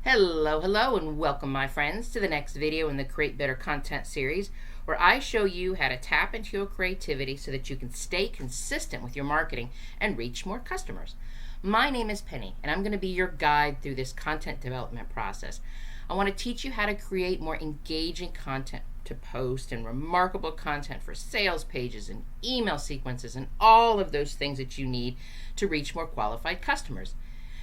Hello, and welcome, my friends, to the next video in the Create Better Content series, where I show you how to tap into your creativity so that you can stay consistent with your marketing and reach more customers. My name is Penny, and I'm going to be your guide through this content development process. I want to teach you how to create more engaging content to post and remarkable content for sales pages and email sequences and all of those things that you need to reach more qualified customers.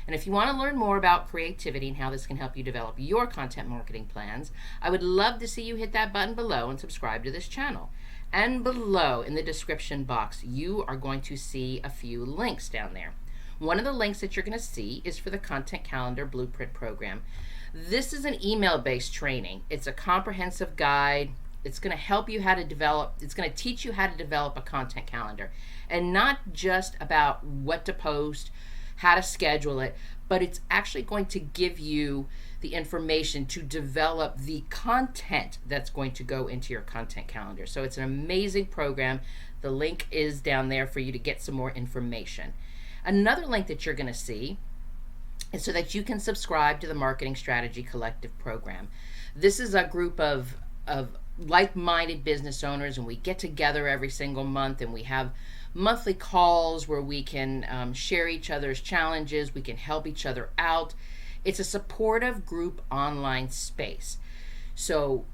And if you want to learn more about creativity and how this can help you develop your content marketing plans, I would love to see you hit that button below and subscribe to this channel. And below in the description box, you are going to see a few links down there. One of the links that you're going to see is for the Content Calendar Blueprint program. This is an email-based training. It's a comprehensive guide. It's going to help you how to develop, it's going to teach you how to develop a content calendar, and not just about what to post, how to schedule it, but it's actually going to give you the information to develop the content that's going to go into your content calendar. So it's an amazing program. The link is down there for you to get some more information. Another link that you're going to see is so that you can subscribe to the Marketing Strategy Collective program. This is a group of like-minded business owners, and we get together every single month, and we have monthly calls where we can share each other's challenges, we can help each other out. It's a supportive group online space. So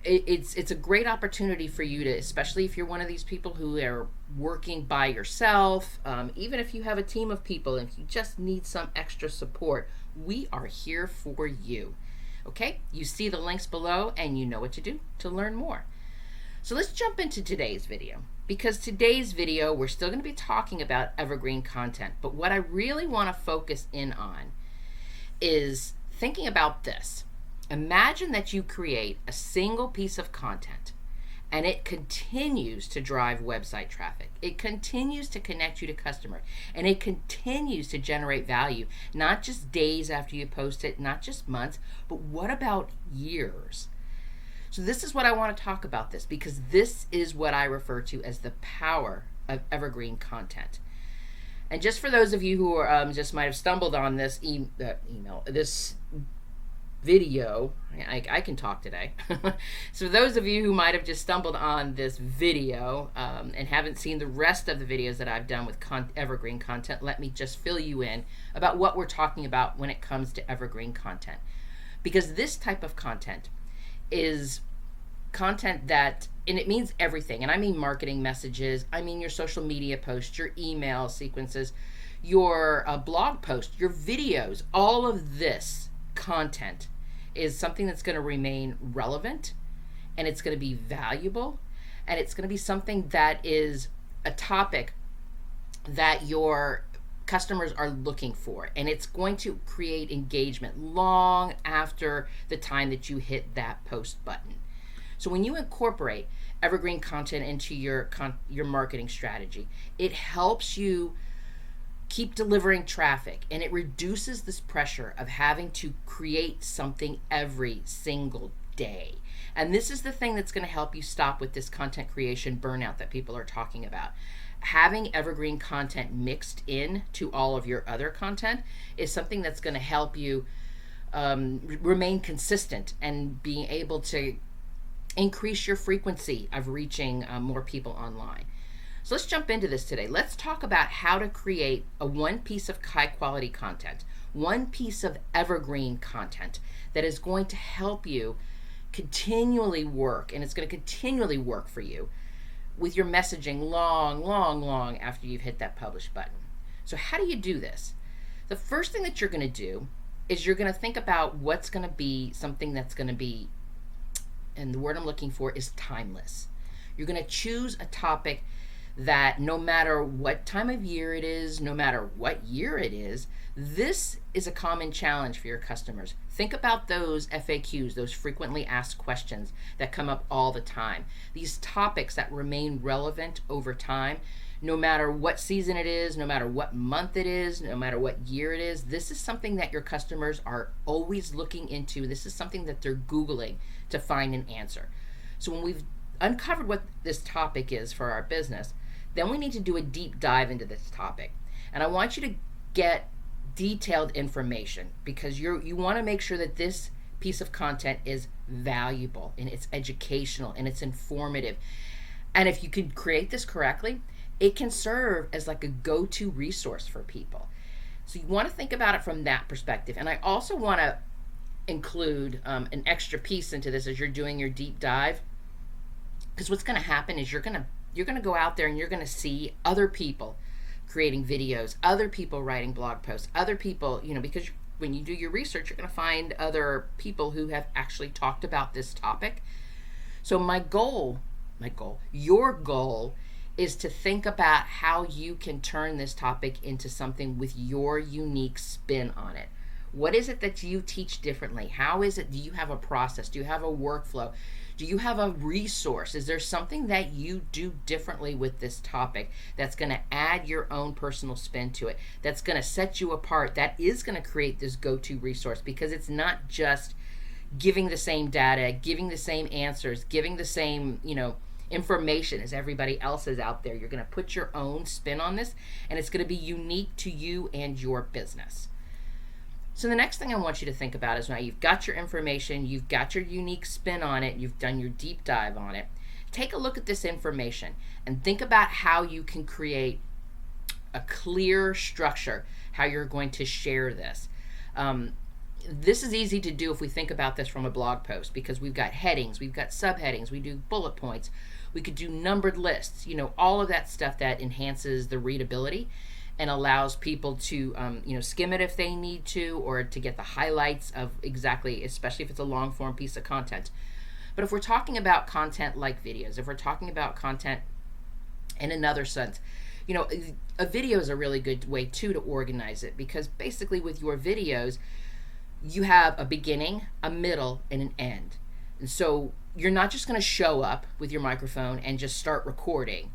it's a great opportunity for you to, especially if you're one of these people who are working by yourself, even if you have a team of people and if you just need some extra support, we are here for you. Okay, you see the links below and you know what to do to learn more. So let's jump into today's video, because today's video we're still going to be talking about evergreen content, but what I really want to focus in on is thinking about this. Imagine that you create a single piece of content and it continues to drive website traffic. It continues to connect you to customers, and it continues to generate value, not just days after you post it, not just months, but what about years? So this is what I want to talk about this, because this is what I refer to as the power of evergreen content. And just for those of you who are, just might have stumbled on this this video, I can talk today. So those of you who might have just stumbled on this video and haven't seen the rest of the videos that I've done with evergreen content, let me just fill you in about what we're talking about when it comes to evergreen content. Because this type of content is content that, and it means everything, and I mean marketing messages, I mean your social media posts, your email sequences, your blog posts, your videos. All of this content is something that's going to remain relevant, and it's going to be valuable, and it's going to be something that is a topic that your customers are looking for, and it's going to create engagement long after the time that you hit that post button. So when you incorporate evergreen content into your marketing strategy, it helps you keep delivering traffic, and it reduces this pressure of having to create something every single day. And this is the thing that's going to help you stop with this content creation burnout that people are talking about. Having evergreen content mixed in to all of your other content is something that's going to help you remain consistent and being able to increase your frequency of reaching more people online. So let's jump into this today. Let's talk about how to create a one piece of high quality content, one piece of evergreen content that is going to help you continually work, and it's going to continually work for you with your messaging long after you've hit that publish button. So how do you do this? The first thing that you're going to do is you're going to think about what's going to be something that's going to be, and the word I'm looking for is timeless. You're going to choose a topic that no matter what time of year it is, no matter what year it is, this is a common challenge for your customers. Think about those FAQs, those frequently asked questions that come up all the time. These topics that remain relevant over time, no matter what season it is, no matter what month it is, no matter what year it is, this is something that your customers are always looking into. This is something that they're Googling to find an answer. So when we've uncovered what this topic is for our business, then we need to do a deep dive into this topic. And I want you to get detailed information, because you want to make sure that this piece of content is valuable and it's educational and it's informative. And if you can create this correctly, it can serve as like a go-to resource for people. So you want to think about it from that perspective. And I also want to include an extra piece into this as you're doing your deep dive, because what's going to happen is you're going to go out there and you're going to see other people creating videos, other people writing blog posts, other people, because when you do your research, you're going to find other people who have actually talked about this topic. So your goal is to think about how you can turn this topic into something with your unique spin on it. What is it that you teach differently? How is it? Do you have a process? Do you have a workflow? Do you have a resource? Is there something that you do differently with this topic that's going to add your own personal spin to it, that's going to set you apart, that is going to create this go-to resource? Because it's not just giving the same data, giving the same answers, giving the same, information as everybody else is out there. You're going to put your own spin on this, and it's going to be unique to you and your business. So the next thing I want you to think about is, now you've got your information, you've got your unique spin on it, you've done your deep dive on it. Take a look at this information and think about how you can create a clear structure, how you're going to share this. This is easy to do if we think about this from a blog post, because we've got headings, we've got subheadings, we do bullet points, we could do numbered lists, all of that stuff that enhances the readability and allows people to skim it if they need to, or to get the highlights of exactly, especially if it's a long form piece of content. But if we're talking about content like videos, if we're talking about content in another sense, a video is a really good way too to organize it, because basically with your videos, you have a beginning, a middle, and an end. And so you're not just going to show up with your microphone and just start recording.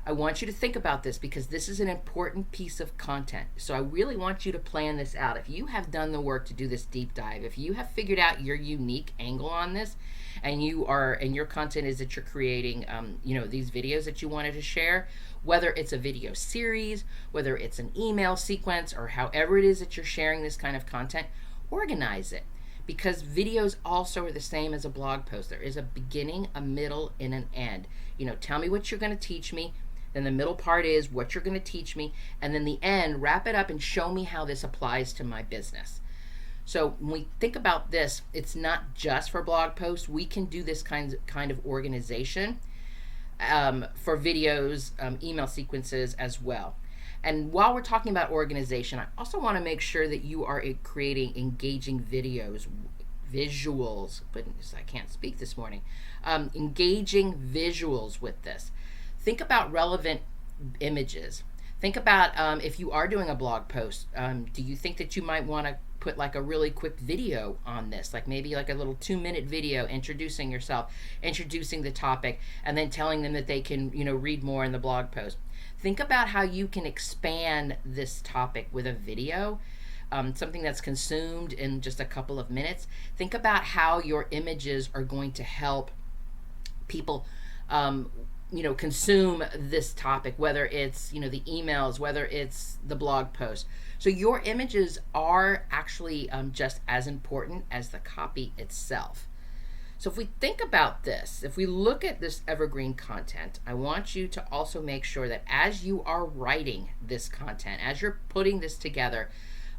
I want you to think about this, because this is an important piece of content. So I really want you to plan this out. If you have done the work to do this deep dive, if you have figured out your unique angle on this, and your content is that you're creating, these videos that you wanted to share, whether it's a video series, whether it's an email sequence, or however it is that you're sharing this kind of content, organize it. Because videos also are the same as a blog post. There is a beginning, a middle, and an end. Tell me what you're going to teach me. Then the middle part is what you're going to teach me. And then the end, wrap it up and show me how this applies to my business. So when we think about this, it's not just for blog posts. We can do this kind of organization for videos, email sequences as well. And while we're talking about organization, I also want to make sure that you are creating engaging visuals, but I can't speak this morning, engaging visuals with this. Think about relevant images. Think about if you are doing a blog post, do you think that you might want to put like a really quick video on this, like maybe like a little 2-minute video introducing yourself, introducing the topic, and then telling them that they can read more in the blog post. Think about how you can expand this topic with a video, something that's consumed in just a couple of minutes. Think about how your images are going to help people consume this topic, whether it's the emails, whether it's the blog post. So your images are actually just as important as the copy itself. So if we think about this, if we look at this evergreen content, I want you to also make sure that as you are writing this content, as you're putting this together,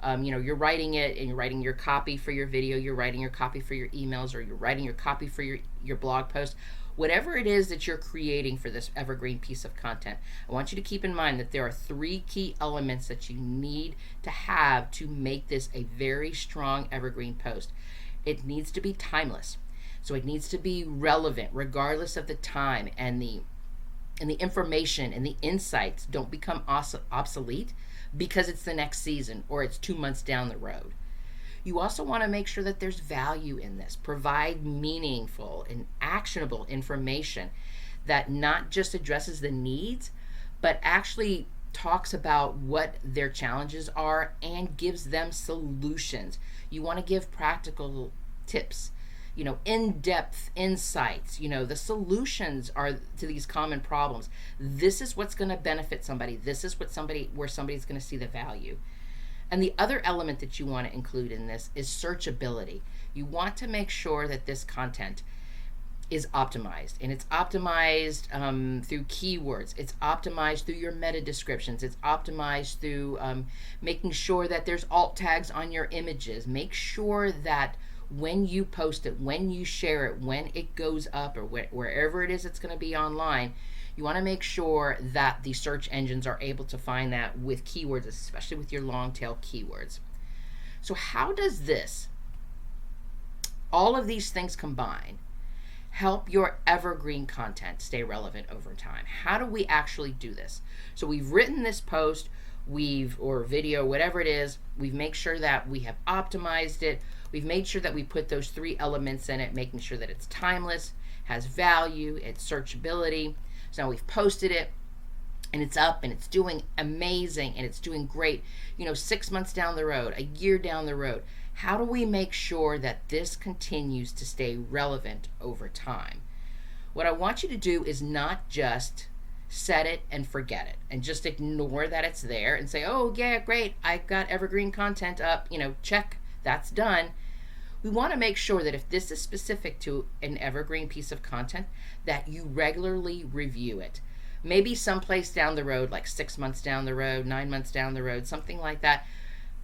you're writing it and you're writing your copy for your video, you're writing your copy for your emails, or you're writing your copy for your blog post, whatever it is that you're creating for this evergreen piece of content, I want you to keep in mind that there are 3 key elements that you need to have to make this a very strong evergreen post. It needs to be timeless. So it needs to be relevant regardless of the time, and the information and the insights don't become obsolete because it's the next season or it's 2 months down the road. You also want to make sure that there's value in this. Provide meaningful and actionable information that not just addresses the needs, but actually talks about what their challenges are and gives them solutions. You want to give practical tips, in-depth insights, the solutions are to these common problems. This is what's going to benefit somebody. This is where somebody's going to see the value. And the other element that you want to include in this is searchability. You want to make sure that this content is optimized, and it's optimized through keywords, it's optimized through your meta descriptions, it's optimized through making sure that there's alt tags on your images. Make sure that when you post it, when you share it, when it goes up, or wherever it is it's going to be online, you want to make sure that the search engines are able to find that with keywords, especially with your long tail keywords. So how does all of these things combined, help your evergreen content stay relevant over time? How do we actually do this? So we've written this post, or video, whatever it is, we've made sure that we have optimized it. We've made sure that we put those 3 elements in it, making sure that it's timeless, has value, it's searchability. So now we've posted it, and it's up, and it's doing amazing, and it's doing great. 6 months down the road, a year down the road, how do we make sure that this continues to stay relevant over time? What I want you to do is not just set it and forget it and just ignore that it's there and say, oh yeah, great, I got evergreen content up, check, that's done. We want to make sure that if this is specific to an evergreen piece of content, that you regularly review it. Maybe someplace down the road, like 6 months down the road, 9 months down the road, something like that.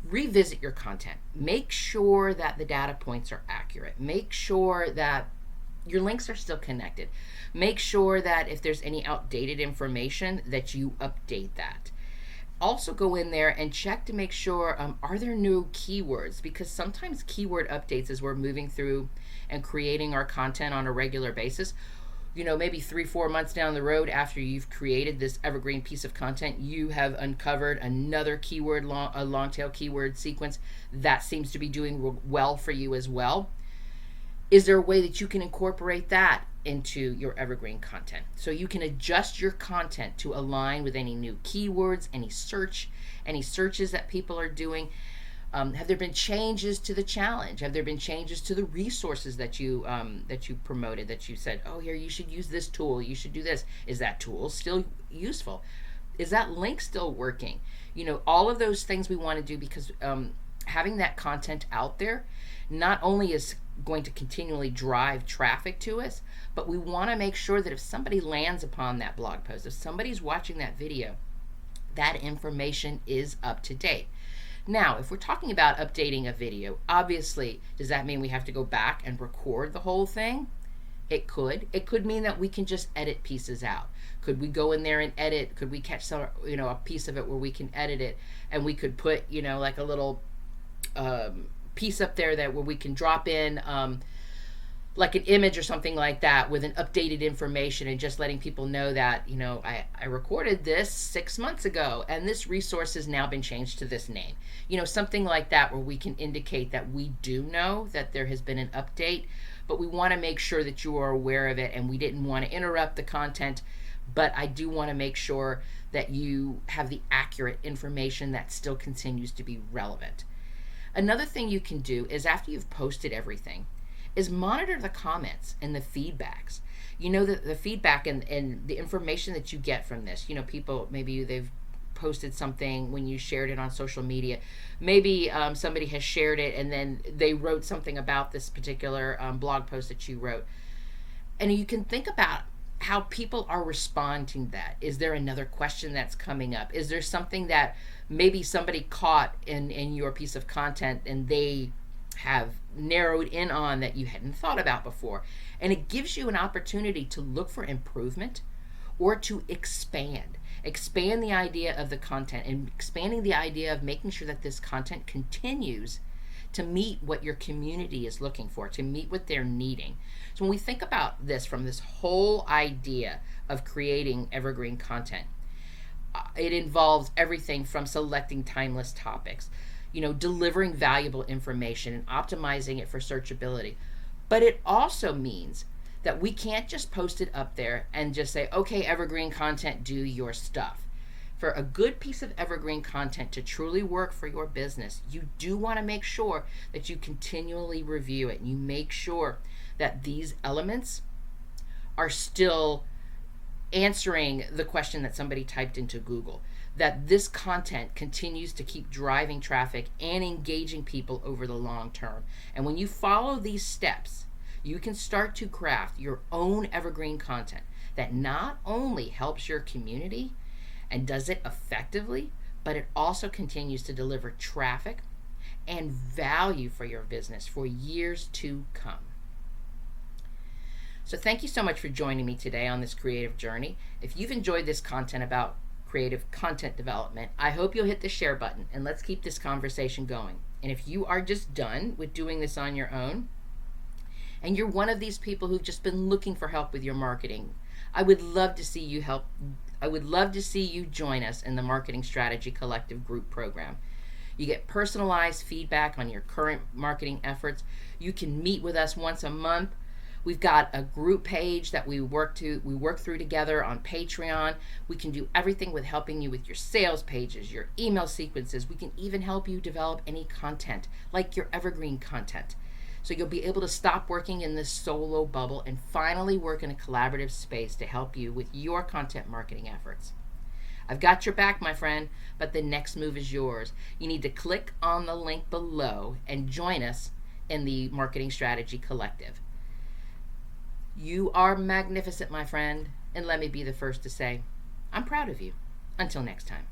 Revisit your content. Make sure that the data points are accurate. Make sure that your links are still connected. Make sure that if there's any outdated information, that you update that. Also go in there and check to make sure, are there new keywords? Because sometimes keyword updates, as we're moving through and creating our content on a regular basis, maybe 3-4 months down the road after you've created this evergreen piece of content, you have uncovered another keyword, a long tail keyword sequence that seems to be doing well for you as well. Is there a way that you can incorporate that into your evergreen content so you can adjust your content to align with any new keywords, any searches that people are doing? Have there been changes to the challenge? Have there been changes to the resources that you promoted, that you said, oh, here, you should use this tool, you should do this? Is that tool still useful? Is that link still working? All of those things we want to do, because having that content out there not only is going to continually drive traffic to us, but we want to make sure that if somebody lands upon that blog post, if somebody's watching that video, that information is up to date. Now, if we're talking about updating a video, obviously, does that mean we have to go back and record the whole thing? It could. It could mean that we can just edit pieces out. Could we go in there and edit? Could we catch some, a piece of it where we can edit it, and we could put, like a little piece up there where we can drop in like an image or something like that with an updated information, and just letting people know that, I recorded this 6 months ago and this resource has now been changed to this name. Something like that, where we can indicate that we do know that there has been an update, but we want to make sure that you are aware of it, and we didn't want to interrupt the content, but I do want to make sure that you have the accurate information that still continues to be relevant. Another thing you can do is, after you've posted everything, is monitor the comments and the feedbacks. The feedback and the information that you get from this. People, maybe they've posted something when you shared it on social media. Maybe somebody has shared it and then they wrote something about this particular blog post that you wrote. And you can think about how people are responding to that. Is there another question that's coming up? Is there something that maybe somebody caught in your piece of content and they have narrowed in on that you hadn't thought about before? And it gives you an opportunity to look for improvement or to expand the idea of the content, and expanding the idea of making sure that this content continues to meet what your community is looking for, to meet what they're needing. So when we think about this from this whole idea of creating evergreen content, it involves everything from selecting timeless topics, delivering valuable information and optimizing it for searchability. But it also means that we can't just post it up there and just say, okay, evergreen content, do your stuff. For a good piece of evergreen content to truly work for your business, you do want to make sure that you continually review it. You make sure that these elements are still answering the question that somebody typed into Google, that this content continues to keep driving traffic and engaging people over the long term. And when you follow these steps, you can start to craft your own evergreen content that not only helps your community and does it effectively, but it also continues to deliver traffic and value for your business for years to come. So thank you so much for joining me today on this creative journey. If you've enjoyed this content about creative content development, I hope you'll hit the share button and let's keep this conversation going. And if you are just done with doing this on your own, and you're one of these people who've just been looking for help with your marketing, I would love to see you join us in the Marketing Strategy Collective group program. You get personalized feedback on your current marketing efforts. You can meet with us once a month. We've got a group page that we work through together on Patreon. We can do everything with helping you with your sales pages, your email sequences. We can even help you develop any content, like your evergreen content. So you'll be able to stop working in this solo bubble and finally work in a collaborative space to help you with your content marketing efforts. I've got your back, my friend, but the next move is yours. You need to click on the link below and join us in the Marketing Strategy Collective. You are magnificent, my friend, and let me be the first to say, I'm proud of you. Until next time.